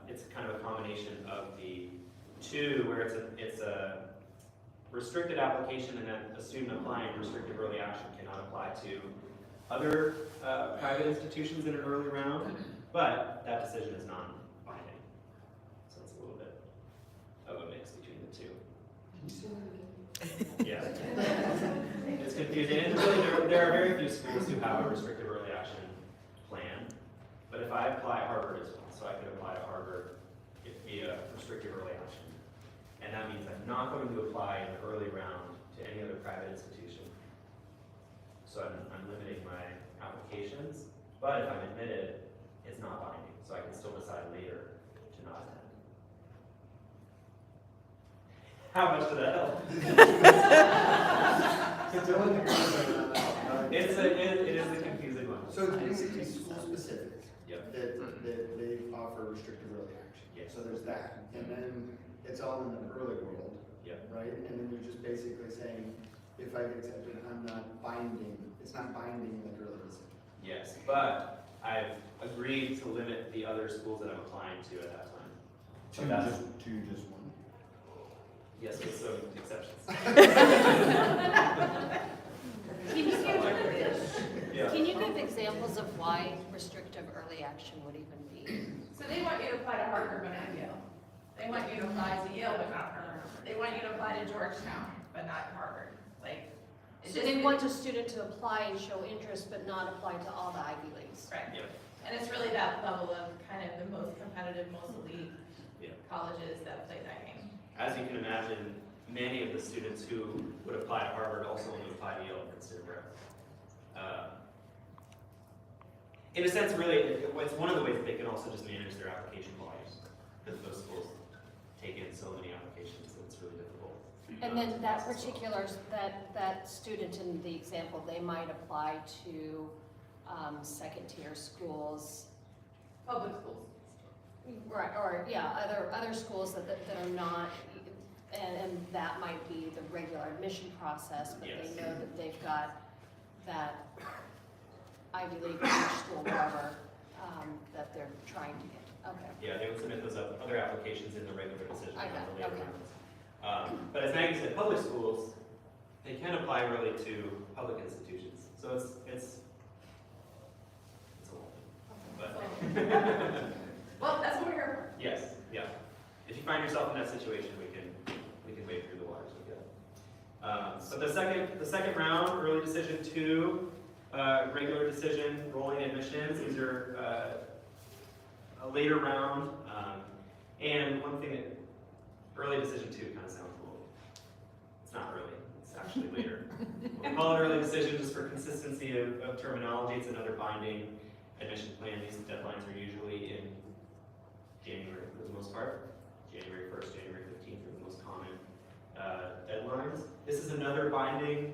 It's kind of a combination of the two, where it's a restricted application, and that a student applying restrictive early action cannot apply to other private institutions in an early round, but that decision is non-binding. So it's a little bit of a mix between the two. Yeah. It's confusing. And really, there are very few schools who have a restrictive early action plan. But if I apply Harvard as well, so I could apply to Harvard via restrictive early action. And that means I'm not going to apply in the early round to any other private institution. So I'm limiting my applications. But if I'm admitted, it's not binding. So I can still decide later to not attend. How much did that help? It is a confusing one. So it's basically school specific. Yep. That they offer restrictive early action. Yes. So there's that, and then it's all in the early world. Yep. Right, and then you're just basically saying, if I get accepted, I'm not binding, it's not binding like early decision. Yes, but I've agreed to limit the other schools that I'm applying to at that time. So that's, Just one. yes, with some exceptions. Can you give examples of why restrictive early action would even be? So they want you to apply to Harvard, but not Yale. They want you to apply to Yale, but not Harvard. They want you to apply to Georgetown, but not Harvard. Like, it's So just- they want a student to apply and show interest, but not apply to all the Ivy Leagues. Right. Yep. And it's really that level of kind of the most competitive, most elite Yeah. colleges that play that game. As you can imagine, many of the students who would apply to Harvard also want to apply to Yale and consider Brown. In a sense, really, it's one of the ways that they can also just manage their application volumes, because those schools take in so many applications that it's really difficult. And then that particular, that student in the example, they might apply to second tier schools. Public schools. Right, or, yeah, other schools that are not, and that might be the regular admission process, but Yes. they know that they've got that Ivy League school, whatever, that they're trying to get. Okay. Yeah, they would submit those other applications in the regular decision I round, got the it, later okay. rounds. But as Maggie said, public schools, they can apply really to public institutions. So it's a whole thing. But Well, that's what we're here yes, yeah. If you find yourself in that situation, we can wade through the waters with you. So the second round, early decision 2, regular decision, rolling admissions. These are a later round. And one thing that early decision 2 kind of sounds a little. It's not early. It's actually later. We call it early decision just for consistency of terminology. It's another binding admission plan. These deadlines are usually in January for the most part. January 1st, January 15th are the most common deadlines. This is another binding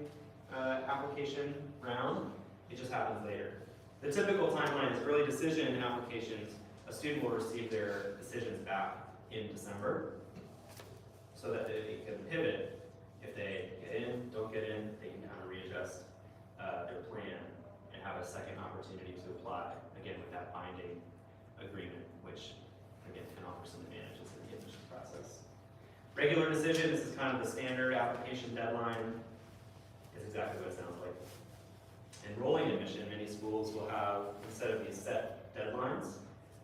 application round. It just happens later. The typical timeline is early decision applications. A student will receive their decisions back in December so that they can pivot If they get in, don't get in, they can kind of readjust their plan and have a second opportunity to apply, again, with that binding agreement, which, again, can offer some advantages in the admission process. Regular decision, this is kind of the standard application deadline. It's exactly what it sounds like. In rolling admission, many schools will have, instead of these set deadlines,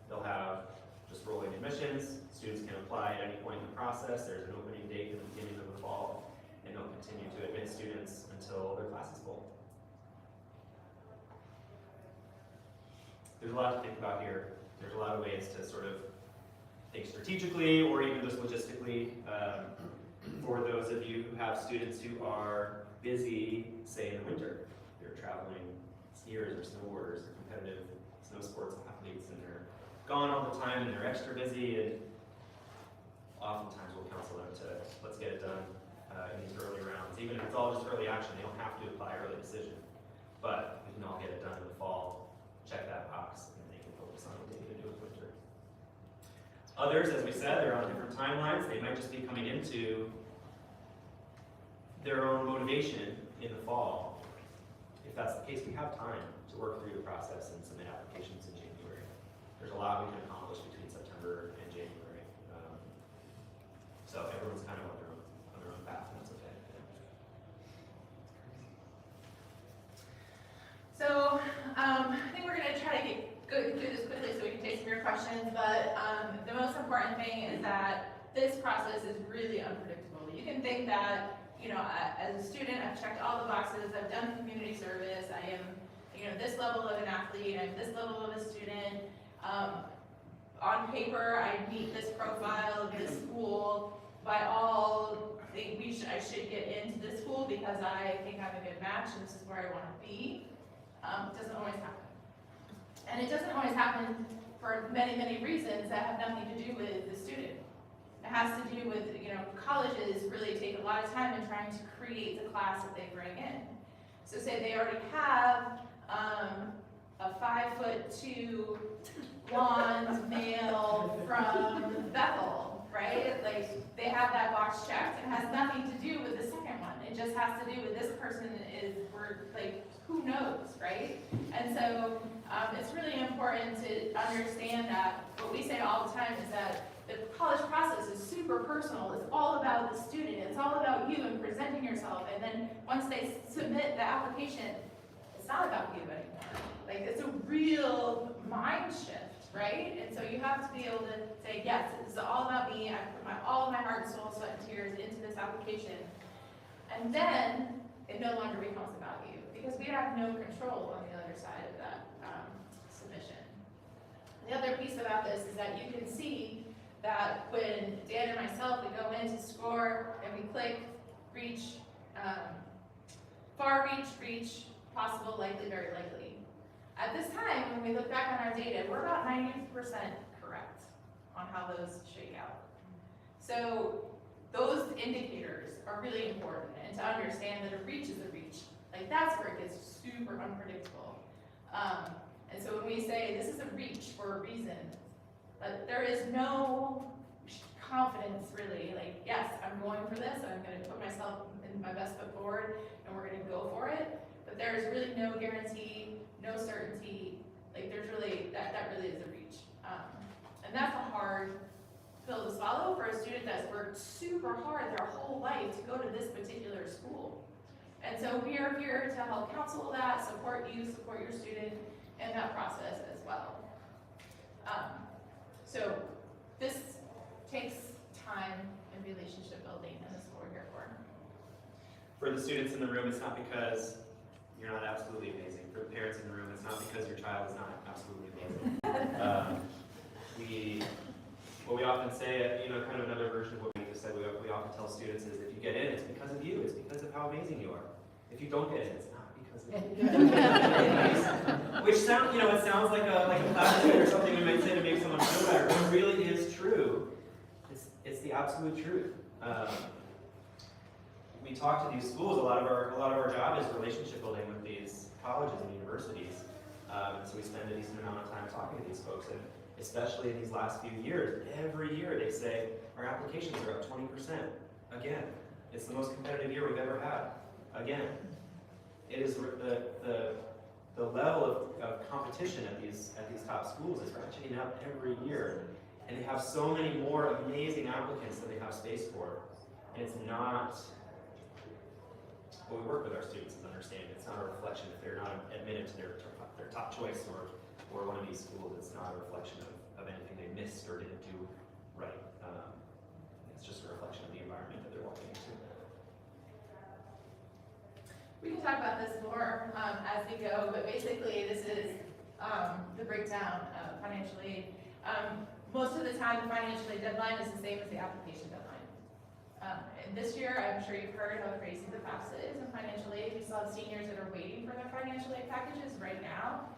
they'll have just rolling admissions. Students can apply at any point in the process. There's an opening date at the beginning of the fall, and they'll continue to admit students until their class is full. There's a lot to think about here. There's a lot of ways to sort of think strategically or even just logistically. For those of you who have students who are busy, say in the winter, they're traveling skiers or snowboarders or competitive snow sports athletes, and they're gone all the time and they're extra busy, and oftentimes we'll counsel them to, let's get it done in these early rounds. Even if it's all just early action, they don't have to apply early decision. But we can all get it done in the fall, check that box, and they can focus on what they need to do with winter. Others, as we said, they're on different timelines. They might just be coming into their own motivation in the fall. If that's the case, we have time to work through the process and submit applications in January. There's a lot we can accomplish between September and January. So everyone's kind of on their own path, and that's okay. So, I think we're gonna try to go through this quickly so we can take some of your questions, but the most important thing is that this process is really unpredictable. You can think that, you know, as a student, I've checked all the boxes, I've done community service, I am, you know, this level of an athlete, I'm this level of a student. On paper, I meet this profile of this school. By all, I should get into this school because I think I'm a good match and this is where I want to be. It doesn't always happen. And it doesn't always happen for many, many reasons that have nothing to do with the student. It has to do with, you know, colleges really take a lot of time in trying to create the class that they bring in. So say they already have a 5'2" blonde male from Bethel, right? Like, they have that box checked. It has nothing to do with the second one. It just has to do with this person is, who knows, right? And so it's really important to understand that what we say all the time is that the college process is super personal. It's all about the student. It's all about you and presenting yourself. And then once they submit the application, it's not about you anymore. Like, it's a real mind shift, right? And so you have to be able to say, yes, this is all about me. I put all of my heart, soul, sweat, and tears into this application. And then it no longer becomes about you because we have no control on the other side of that submission. The other piece about this is that you can see that when Dan and myself, we go in to score and we click, reach, far reach, reach, possible, likely, very likely. At this time, when we look back on our data, we're about 90% correct on how those shake out. So those indicators are really important, and to understand that a reach is a reach. Like, that's where it gets super unpredictable. And so when we say this is a reach for a reason, there is no confidence really, like, yes, I'm going for this, I'm gonna put myself in my best foot forward, and we're gonna go for it, but there is really no guarantee, no certainty, like, there's really, that really is a reach. And that's a hard pill to swallow for a student that's worked super hard their whole life to go to this particular school. And so we are here to help counsel that, support you, support your student in that process as well. So this takes time and relationship building, and that's what we're here for. For the students in the room, it's not because you're not absolutely amazing. For the parents in the room, it's not because your child is not absolutely amazing. What we often say, you know, kind of another version of what we just said, we often tell students is if you get in, it's because of you. It's because of how amazing you are. If you don't get in, it's not because of you. Which sounds, you know, it sounds like a platitude or something we might say to make someone feel better. What really is true, it's the absolute truth. We talk to these schools. A lot of our job is relationship building with these colleges and universities. And so we spend a decent amount of time talking to these folks, and especially in these last few years, every year they say our applications are up 20% again It's the most competitive year we've ever had. Again, it is the level of competition at these top schools is ratcheting up every year. And they have so many more amazing applicants than they have space for. And it's not, what we work with our students is understanding it's not a reflection if they're not admitted to their top choice or one of these schools. It's not a reflection of anything they missed or didn't do right. It's just a reflection of the environment that they're walking into. We can talk about this more as we go, but basically this is the breakdown of financial aid. Most of the time, the financial aid deadline is the same as the application deadline. And this year, I'm sure you've heard how crazy the FAFSA is in financial aid. We saw seniors that are waiting for their financial aid packages right now.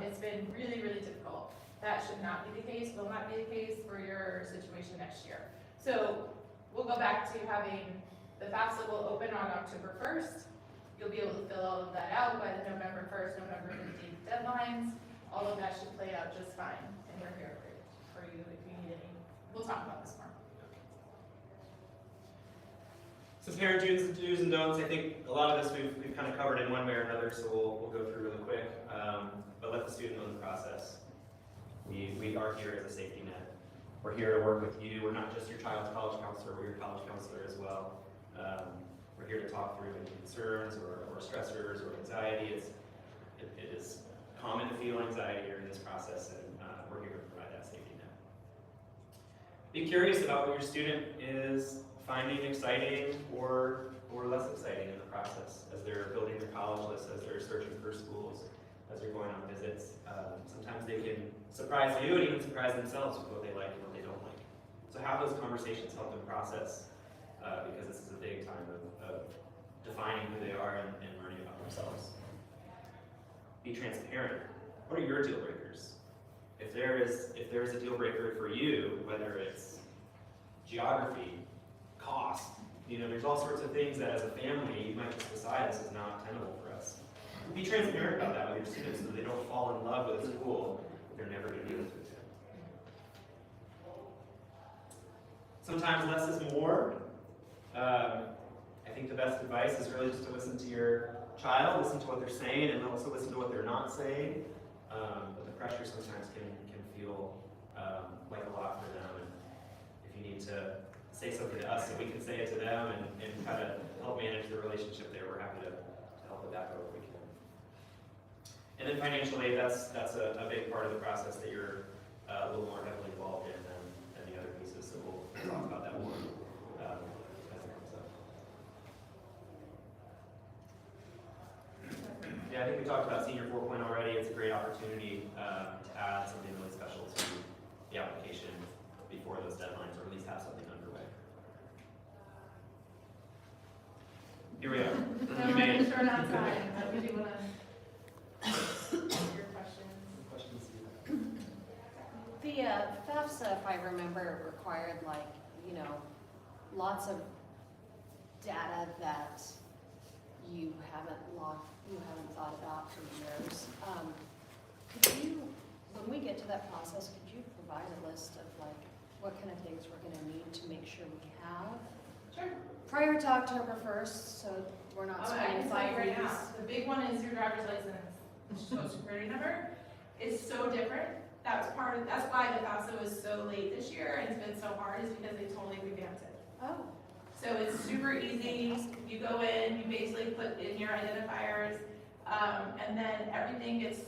It's been really, really difficult. That should not be the case, will not be the case for your situation next year. So we'll go back to having, the FAFSA will open on October 1st. You'll be able to fill all of that out by the November 1st, November 15th deadlines. All of that should play out just fine, and we're here for you if you need any. We'll talk about this more. So parent do's and don'ts, I think a lot of this we've kind of covered in one way or another, so we'll go through really quick. But let the student know the process. We are here as a safety net. We're here to work with you. We're not just your child's college counselor, we're your college counselor as well. We're here to talk through any concerns or stressors or anxiety. It is common to feel anxiety during this process, and we're here to provide that safety net. Be curious about what your student is finding exciting or less exciting in the process as they're building their college list, as they're searching for schools, as they're going on visits. Sometimes they can surprise you and even surprise themselves with what they like and what they don't like. So have those conversations, help them process, because this is a big time of defining who they are and learning about themselves. Be transparent. What are your deal breakers? If there is a deal breaker for you, whether it's geography, cost, there's all sorts of things that as a family you might just decide this is not tenable for us. Be transparent about that with your students so that they don't fall in love with a school they're never going to be able to attend. Sometimes less is more. I think the best advice is really just to listen to your child, listen to what they're saying, and also listen to what they're not saying. But the pressure sometimes can feel like a lot for them. And if you need to say something to us so we can say it to them and kind of help manage the relationship there, we're happy to help with that however we can. And then financial aid, that's a big part of the process that you're a little more heavily involved in than the other pieces. So we'll talk about that more as it comes up. Yeah, I think we talked about Senior 4.0 already. It's a great opportunity to add something really special to the application before those deadlines, or at least have something underway. Here we are. You made it. Short on time, but we do want to your questions. The FAFSA, if I remember, required lots of data that you haven't thought about for years. Could you, when we get to that process, could you provide a list of what kind of things we're going to need to make sure we have? Sure. Prior to October 1st, so we're not I spending can tell you 5 right weeks. now, the big one is your driver's license, the social security number. It's so different. That's why the FAFSA was so late this year and it's been so hard, is because they totally revamped it. Oh. So it's super easy. You go in, you basically put in your identifiers, and then everything gets,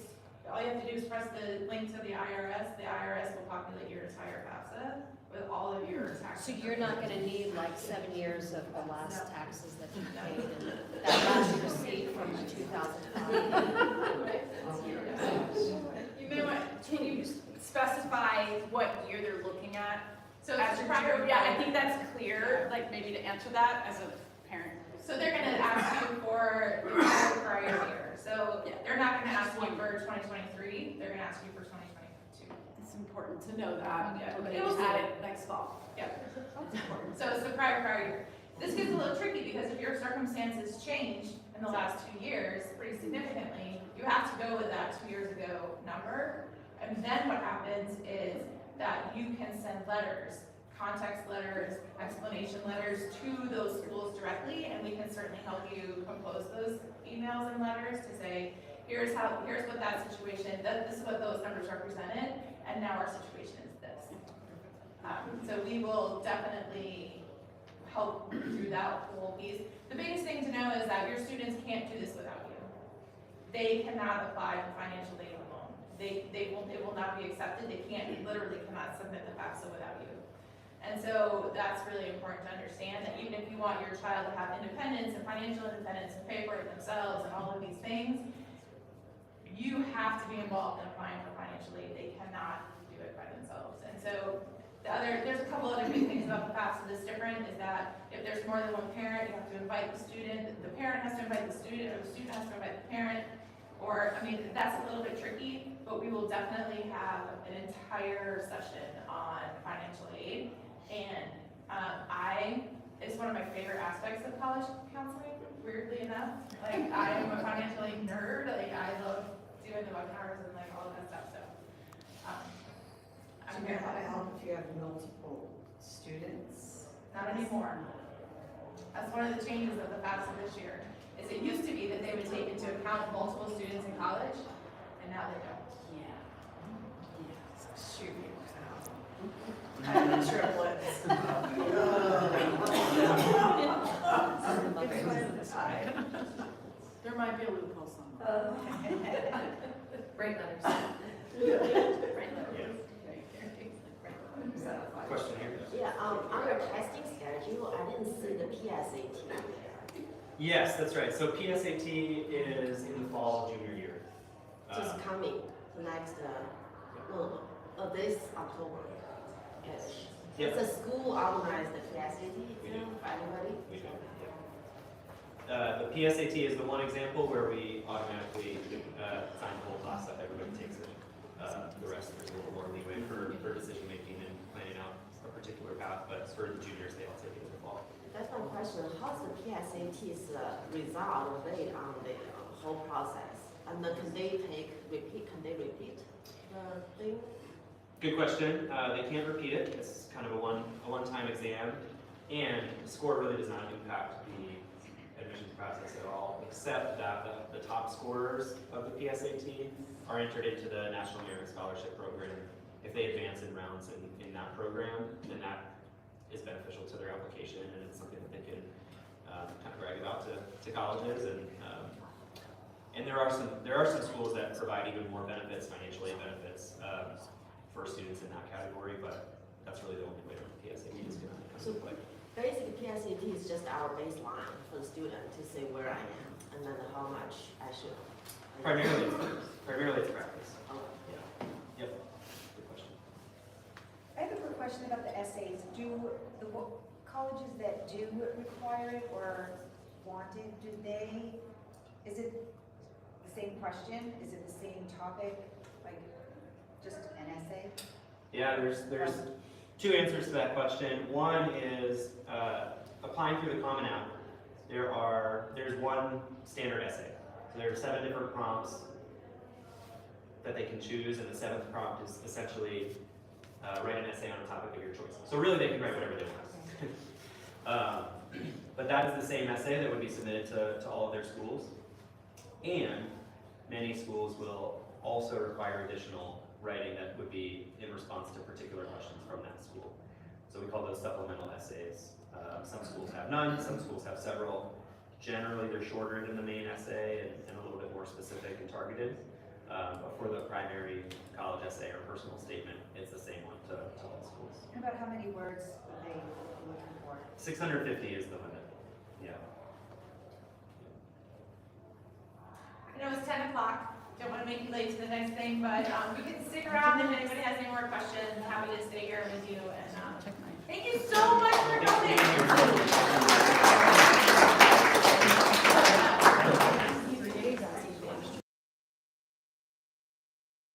all you have to do is press the link to the IRS. The IRS will populate your entire FAFSA with all of your taxes. So you're not gonna need 7 years of the last taxes that you paid and that last receipt from 2005? You may want, can you specify what year they're looking at? So As it's a proper, parent, yeah, I think that's clear, maybe to answer that as a parent. So they're gonna ask you for the entire prior year. So they're not gonna ask you for 2023, they're gonna ask you for 2022. It's important to know that. Yeah. We're It gonna was- add it next fall. Yeah. So it's the prior year. This gets a little tricky because if your circumstances change in the last 2 years pretty significantly, you have to go with that 2 years ago number. And then what happens is that you can send letters, context letters, explanation explanation letters to those schools directly, and we can certainly help you compose those emails and letters to say, here's what that situation, this is what those numbers represented, and now our situation is this. So we will definitely help through that whole piece. The biggest thing to know is that your students can't do this without you. They cannot apply for financial aid alone. It will not be accepted. They literally cannot submit the FAFSA without you. And so that's really important to understand, that even if you want your child to have independence and financial independence and pay for it themselves and all of these things, you have to be involved in applying for financial aid. They cannot do it by themselves. And so there's a couple other big things about the FAFSA that's different, is that if there's more than one parent, you have to invite the student, the parent has to invite the student, or the student has to invite the parent. Or, I mean, that's a little bit tricky, but we will definitely have an entire session on financial aid. And it's one of my favorite aspects of college counseling, weirdly enough. Like, I am a financial aid nerd. Like, I love doing the webinars and like all of that stuff. So, I'm here. How to help if you have multiple students? Not anymore. That's one of the changes of the FAFSA this year. Is it used to be that they would take into account multiple students in college, and now they don't. Yeah. Shoot. I have the triplets. There might be a loophole somewhere. Break letters. Question here? Yeah, on your testing schedule, I didn't see the PSAT there. Yes, that's right. So PSAT is in the fall of junior year. Just coming, the next, this October. Yes. Yep. It's a school organized the PSAT exam for everybody? We do, yeah. The PSAT is the one example where we automatically sign the whole class up, everybody takes it. The rest, there's a little more leeway for decision making and planning out a particular path, but for the juniors, they all take it in the fall. That's my question. How's the PSAT's result rate on the whole process? And then can they repeat the thing? Good question. They can't repeat it. It's kind of a one-time exam, and the score really does not impact the admissions process at all, except that the top scorers of the PSAT are entered into the National Merit Scholarship Program. If they advance in rounds in that program, then that is beneficial to their application, and it's something that they can kind of brag about to colleges. And there are some schools that provide even more benefits, financial aid benefits, for students in that category, but that's really the only way that the PSAT is going to come into play. Basically, PSAT is just our baseline for the student to say where I am and then how much I should. Primarily it's practice. Oh. Yeah. Yep. Good question. I have a quick question about the essays. Do the colleges that do require it or want it, is it the same question? Is it the same topic, like just an essay? Yeah, there's two answers to that question. One is applying through the Common App. There's one standard essay. So there are 7 different prompts that they can choose, and the 7th prompt is essentially write an essay on a topic of your choice. So really, they can write whatever they want. But that is the same essay that would be submitted to all of their schools. And many schools will also require additional writing that would be in response to particular questions from that school. So we call those supplemental essays. Some schools have none, some schools have several. Generally, they're shorter than the main essay and a little bit more specific and targeted. But for the primary college essay or personal statement, it's the same one to all schools. And about how many words are they looking for? 650 is the limit. Yeah. I know it's 10 o'clock. Don't want to make you late to the next thing, but we can stick around if anybody has any more questions.